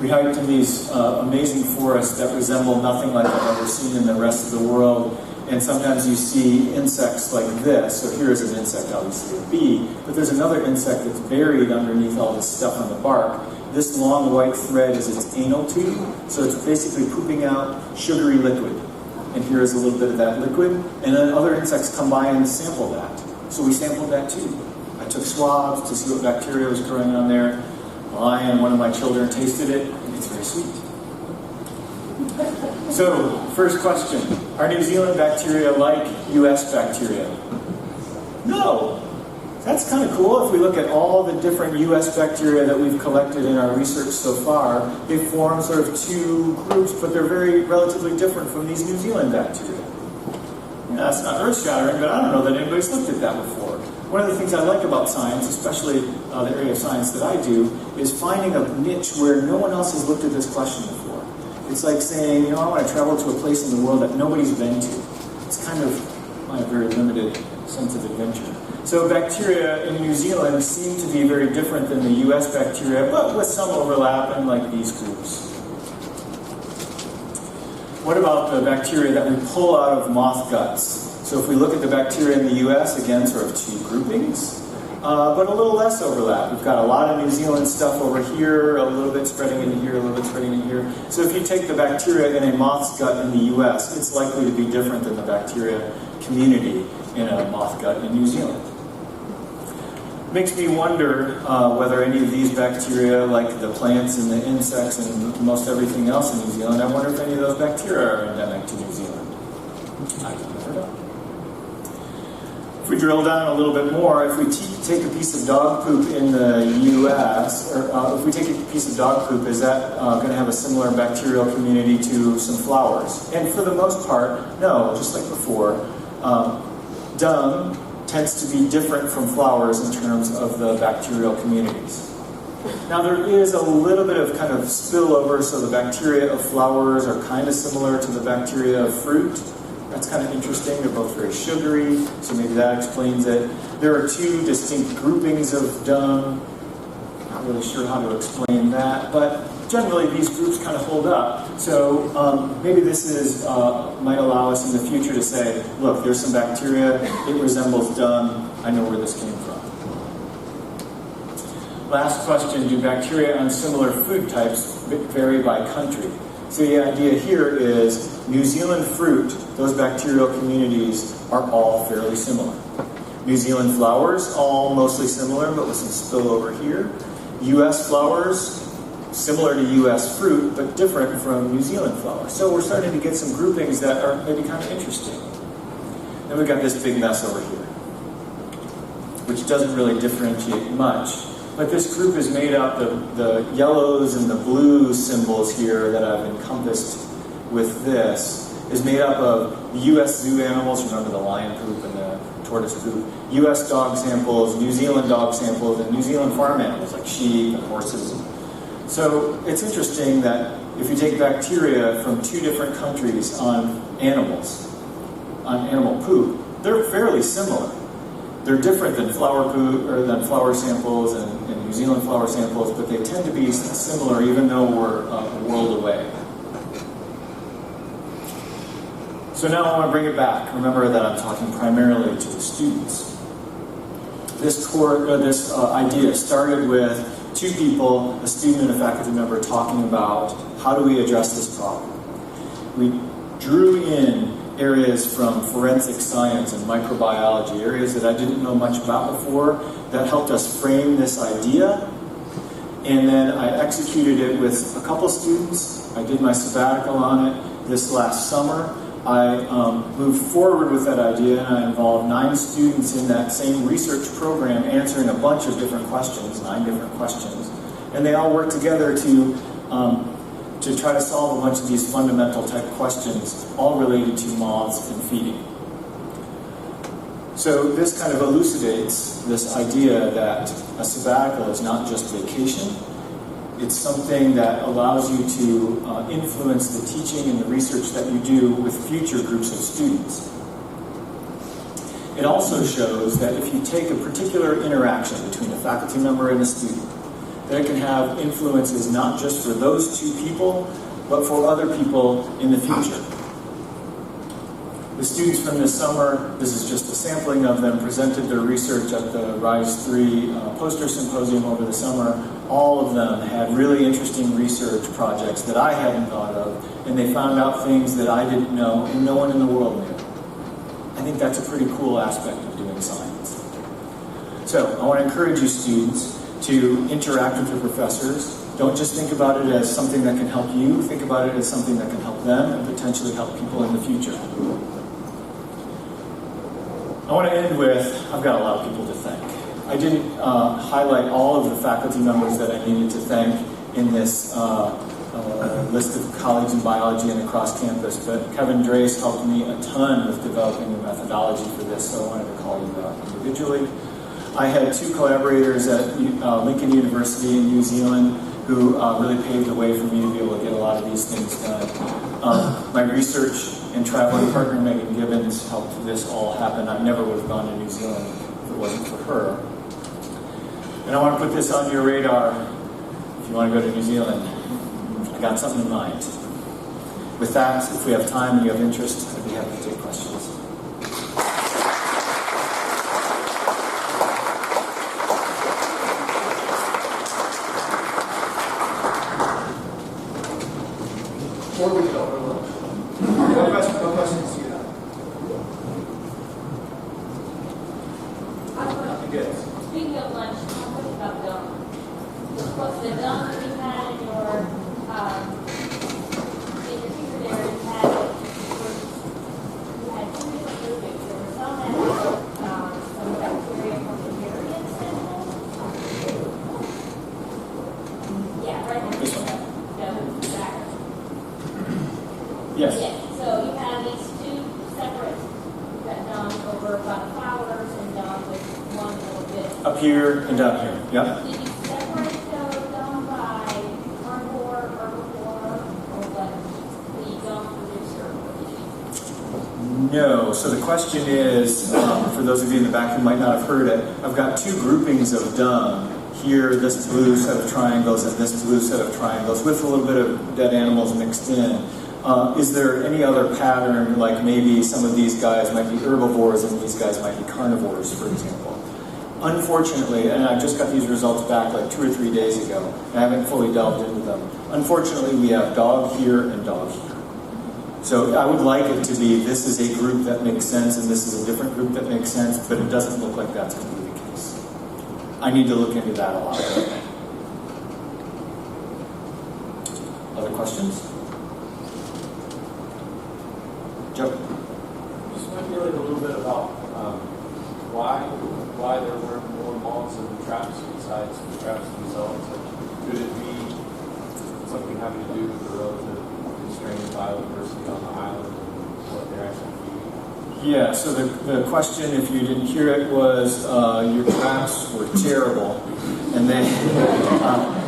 B: We hiked in these amazing forests that resemble nothing like I've ever seen in the rest of the world. And sometimes you see insects like this. So here is an insect, obviously a bee, but there's another insect that's buried underneath all this stuff on the bark. This long white thread is its anal tube, so it's basically pooping out sugary liquid. And here is a little bit of that liquid, and then other insects come by and sample that. So we sampled that too. I took swabs to see what bacteria was growing on there. I and one of my children tasted it, and it's very sweet. So, first question, are New Zealand bacteria like US bacteria? No! That's kind of cool. If we look at all the different US bacteria that we've collected in our research so far, they form sort of 2 groups, but they're very relatively different from these New Zealand bacteria. Yeah, that's not earth-shattering, but I don't know that anybody's looked at that before. One of the things I like about science, especially the area of science that I do, is finding a niche where no one else has looked at this question before. It's like saying, you know, I want to travel to a place in the world that nobody's been to. It's kind of my very limited sense of adventure. So bacteria in New Zealand seem to be very different than the US bacteria, but with some overlap in like these groups. What about the bacteria that we pull out of moth guts? So if we look at the bacteria in the US, again, sort of 2 groupings, but a little less overlap. We've got a lot of New Zealand stuff over here, a little bit spreading into here, a little bit spreading into here. So if you take the bacteria in a moth's gut in the US, it's likely to be different than the bacteria community in a moth gut in New Zealand. Makes me wonder whether any of these bacteria, like the plants and the insects and most everything else in New Zealand, I wonder if any of those bacteria are endemic to New Zealand. I never know. If we drill down a little bit more, if we take a piece of dog poop in the US, or if we take a piece of dog poop, is that going to have a similar bacterial community to some flowers? And for the most part, no, just like before. Dung tends to be different from flowers in terms of the bacterial communities. Now there is a little bit of kind of spillover, so the bacteria of flowers are kind of similar to the bacteria of fruit. That's kind of interesting. They're both very sugary, so maybe that explains it. There are 2 distinct groupings of dung. Not really sure how to explain that, but generally these groups kind of hold up. So maybe this is might allow us in the future to say, look, there's some bacteria, it resembles dung, I know where this came from. Last question, do bacteria on similar food types vary by country? So the idea here is New Zealand fruit, those bacterial communities are all fairly similar. New Zealand flowers, all mostly similar, but with some spillover here. US flowers, similar to US fruit, but different from New Zealand flowers. So we're starting to get some groupings that are maybe kind of interesting. Then we've got this big mess over here, which doesn't really differentiate much. But this group is made up of the yellows and the blue symbols here that I've encompassed with this. is made up of the U.S. zoo animals, remember the lion poop and the tortoise poop, U.S. dog samples, New Zealand dog samples, and New Zealand farm animals like sheep and horses. So it's interesting that if you take bacteria from 2 different countries on animals, on animal poop, they're fairly similar. They're different than flower poop or than flower samples and New Zealand flower samples, but they tend to be similar even though we're a world away. So now I want to bring it back. Remember that I'm talking primarily to the students. This idea started with 2 people, a student and a faculty member, talking about how do we address this problem. We drew in areas from forensic science and microbiology, areas that I didn't know much about before, that helped us frame this idea. And then I executed it with a couple students. I did my sabbatical on it this last summer. I moved forward with that idea, and I involved 9 students in that same research program answering a bunch of different questions, 9 different questions. And they all worked together to try to solve a bunch of these fundamental type questions, all related to moths and feeding. So this kind of elucidates this idea that a sabbatical is not just vacation. It's something that allows you to influence the teaching and the research that you do with future groups of students. It also shows that if you take a particular interaction between a faculty member and a student, that it can have influences not just for those 2 people, but for other people in the future. The students from this summer, this is just a sampling of them, presented their research at the RISE 3 poster symposium over the summer. All of them had really interesting research projects that I hadn't thought of, and they found out things that I didn't know and no one in the world knew. I think that's a pretty cool aspect of doing science. So I want to encourage you students to interact with your professors. Don't just think about it as something that can help you, think about it as something that can help them and potentially help people in the future. I want to end with, I've got a lot of people to thank. I didn't highlight all of the faculty members that I needed to thank in this list of colleagues in biology and across campus, but Kevin Drace helped me a ton with developing the methodology for this, so I wanted to call you out individually. I had 2 collaborators at Lincoln University in New Zealand who really paved the way for me to be able to get a lot of these things done. My research and traveling partner, Megan Gibbons, helped this all happen. I never would have gone to New Zealand if it wasn't for her. And I want to put this on your radar. If you want to go to New Zealand, I got something in mind. With that, if we have time and you have interest, I'd be happy to take questions.
C: Before we go, what questions do you have? Yes.
D: Speaking of lunch, I'm talking about dung. What's the dung that you had in your teacher there? You had 2 different groupings. There were some that had some bacteria from the variant sample. Yeah, right there.
B: This one.
D: No, back.
B: Yes.
D: Yeah. So you had these 2 separate that dung over by the flowers and dung with one little bit.
B: Up here and down here. Yeah.
D: Did you separate those dung by carnivore, herbivore, or what the dung producer?
B: No. So the question is, for those of you in the back who might not have heard it, I've got 2 groupings of dung. Here, this blue set of triangles and this blue set of triangles with a little bit of dead animals mixed in. Is there any other pattern, like maybe some of these guys might be herbivores and these guys might be carnivores, for example? Unfortunately, and I just got these results back like 2 or 3 days ago, and I haven't fully delved into them. Unfortunately, we have dog here and dog here. So I would like it to be, this is a group that makes sense and this is a different group that makes sense, but it doesn't look like that's going to be the case. I need to look into that a lot. Other questions? Joe?
E: Just speculate a little bit about why there weren't more moths in the traps besides the traps themselves. Could it be something having to do with the relative constrained biodiversity on the island?
B: Yeah, so the question, if you didn't hear it, was your traps were terrible, and then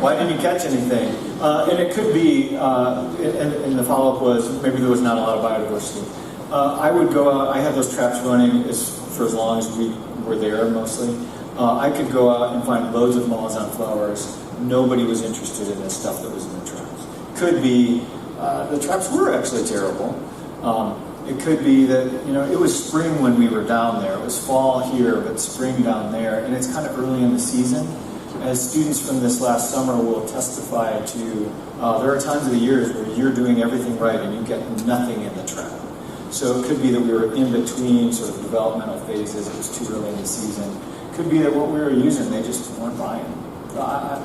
B: why didn't you catch anything? And it could be, and the follow-up was maybe there was not a lot of biodiversity. I would go out, I had those traps running for as long as we were there mostly. I could go out and find loads of moths on flowers. Nobody was interested in the stuff that was in the traps. Could be, the traps were actually terrible. It could be that, it was spring when we were down there. It was fall here, but spring down there. And it's kind of early in the season. As students from this last summer will testify to, there are times of the years where you're doing everything right and you get nothing in the trap. So it could be that we were in between sort of developmental phases. It was too early in the season. It could be that what we were using, they just weren't buying.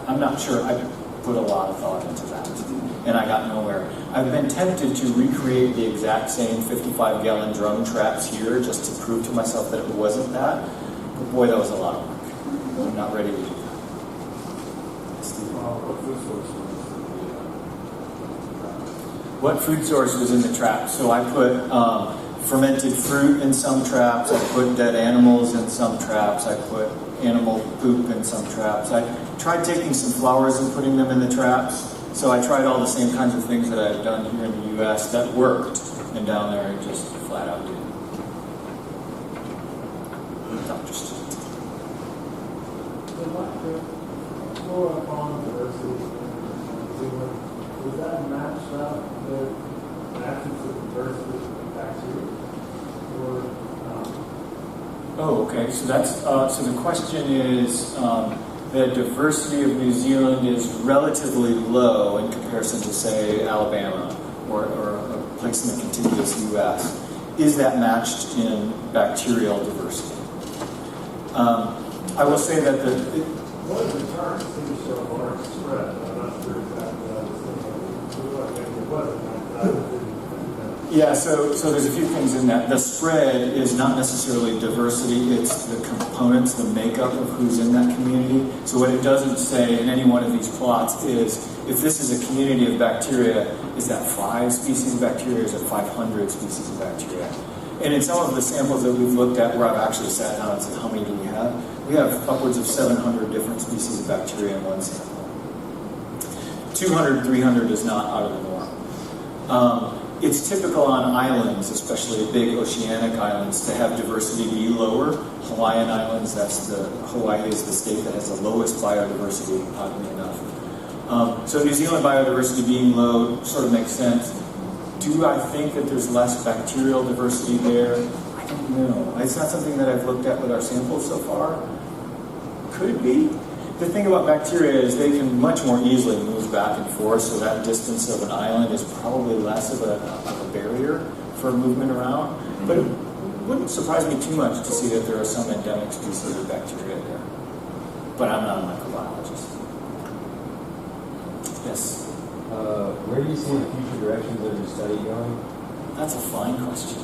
B: I'm not sure. I put a lot of thought into that, and I got nowhere. I've been tempted to recreate the exact same 55-gallon drum traps here just to prove to myself that it wasn't that. But boy, that was a lot of work. I'm not ready to do that. What food source was in the trap? So I put fermented fruit in some traps. I put dead animals in some traps. I put animal poop in some traps. I tried taking some flowers and putting them in the traps. So I tried all the same kinds of things that I've done here in the U.S. that worked, and down there it just flat out didn't. Dr. Stewart.
F: More upon diversity, would that match up the absence of diversity in bacteria? Or
B: Oh, okay. So that's so the question is the diversity of New Zealand is relatively low in comparison to, say, Alabama or a place in the contiguous U.S. Is that matched in bacterial diversity? I will say that
F: one of the terms seems to show a large spread. I'm not sure if that was.
B: Yeah, so there's a few things in that. The spread is not necessarily diversity, it's the components, the makeup of who's in that community. So what it doesn't say in any one of these plots is, if this is a community of bacteria, is that 5 species of bacteria or is it 500 species of bacteria? And in some of the samples that we've looked at where I've actually sat down and said, how many do we have? We have upwards of 700 different species of bacteria in one sample. 200, 300 is not out of the norm. It's typical on islands, especially big oceanic islands, to have diversity be lower. Hawaiian Islands, Hawaii is the state that has the lowest biodiversity, oddly enough. So New Zealand biodiversity being low sort of makes sense. Do I think that there's less bacterial diversity there? I don't know. It's not something that I've looked at with our samples so far. Could be. The thing about bacteria is they can much more easily move back and forth, so that distance of an island is probably less of a barrier for movement around. But it wouldn't surprise me too much to see that there are some endemic species of bacteria there. But I'm not a microbiologist. Yes?
G: Where do you see the future directions of your study going?
B: That's a fine question.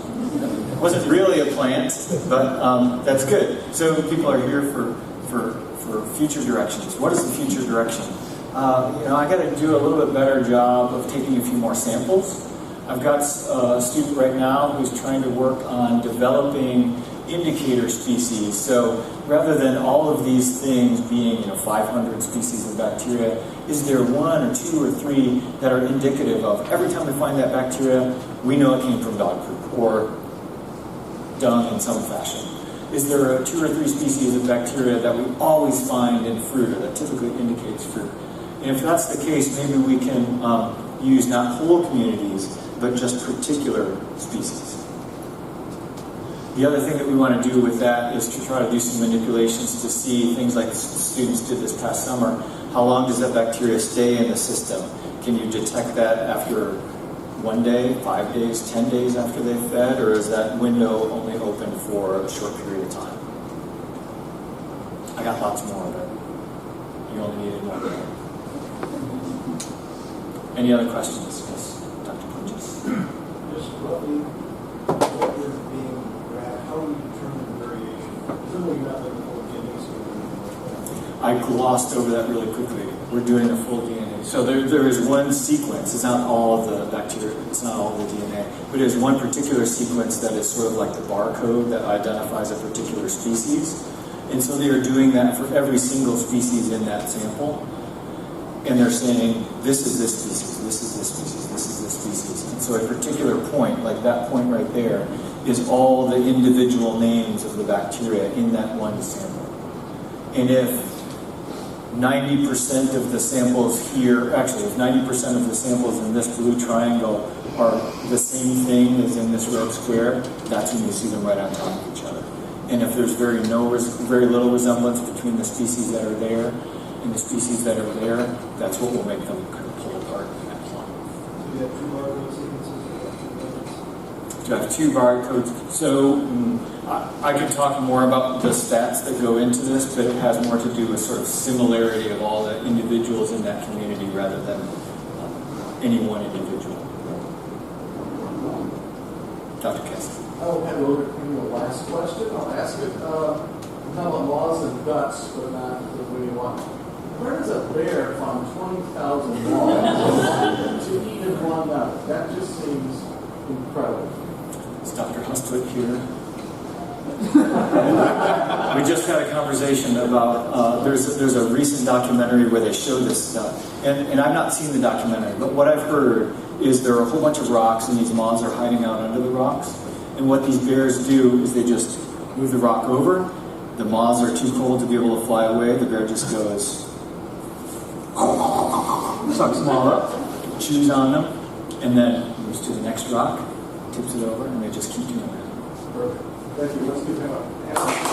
B: It wasn't really a plant, but that's good. So people are here for future directions. What is the future direction? I got to do a little bit better job of taking a few more samples. I've got a student right now who's trying to work on developing indicator species. So rather than all of these things being 500 species of bacteria, is there 1 or 2 or 3 that are indicative of every time we find that bacteria, we know it came from dog poop or dung in some fashion? Is there 2 or 3 species of bacteria that we always find in fruit or that typically indicates fruit? And if that's the case, maybe we can use not whole communities, but just particular species. The other thing that we want to do with that is to try to do some manipulations to see things like students did this past summer. How long does that bacteria stay in the system? Can you detect that after 1 day, 5 days, 10 days after they've fed, or is that window only open for a short period of time? I got lots more, but you only needed 1 day. Any other questions? Yes, Dr. Punches.
F: Just what is being grabbed, how do you determine the variation? Presumably not looking for guineas or anything like that.
B: I glossed over that really quickly. we're doing the full DNA. So there is one sequence, it's not all of the bacteria, it's not all of the DNA, but there's one particular sequence that is sort of like the barcode that identifies a particular species. And so they are doing that for every single species in that sample. And they're saying, this is this species, this is this species, this is this species. And so a particular point, like that point right there, is all the individual names of the bacteria in that one sample. And if 90% of the samples here, actually, if 90% of the samples in this blue triangle are the same thing as in this red square, that's when you see them right on top of each other. And if there's very little resemblance between the species that are there and the species that are there, that's what will make them kind of pull apart in that plot.
F: You have 2 barcode sequences?
B: To have 2 barcodes. So I could talk more about the stats that go into this, but it has more to do with sort of similarity of all the individuals in that community rather than any one individual. Dr. Kessler.
C: I'll have a little bit in the last question. I'll ask it. We're talking about moths and guts, but not the way you want. Where does a bear find 20,000 moths to eat in one nut? That just seems incredible.
B: Is Dr. Hustwick here? We just had a conversation about, there's a recent documentary where they show this stuff. And I've not seen the documentary, but what I've heard is there are a whole bunch of rocks and these moths are hiding out under the rocks. And what these bears do is they just move the rock over. The moths are too cold to be able to fly away. The bear just goes, sucks them all up, chews on them, and then moves to the next rock, tips it over, and they just keep doing that.
C: Perfect. Thank you. Let's give him a hand.